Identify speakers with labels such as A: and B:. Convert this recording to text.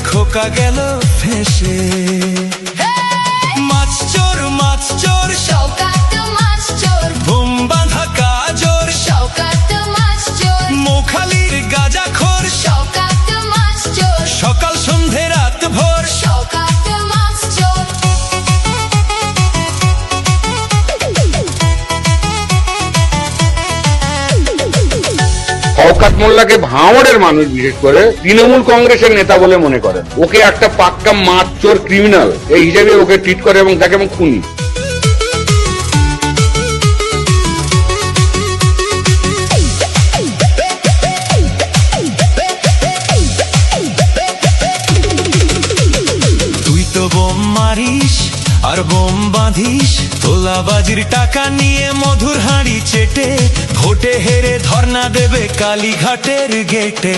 A: খোকা গেল ফেঁসে। মাছ চোর
B: শওকত মাছ চোর,
A: ঘুম বাঁধা কাজর
B: শওকত মাছ চোর,
A: মোখালির গাঁজাখোর
B: শওকত মাছ চোর,
A: সকাল সন্ধে রাত ভোর
B: শওকত মাছ চোর।
C: শওকত মোল্লাকে ভাঙড়ের মানুষ বিশেষ করে তৃণমূল কংগ্রেসের নেতা বলে মনে করেন। ওকে একটা পাক্কা মাছ চোর ক্রিমিনাল এই হিসেবে ওকে ট্রিট করে এবং তাকে এবং খুনি।
A: তুই তো বোম মারিস আর বোম বাঁধিস, তোলাবাজির টাকা নিয়ে মধুর হাঁড়ি চেটে, ভোটে হেরে ধর্ণা দেবে কালীঘাটের গেটে।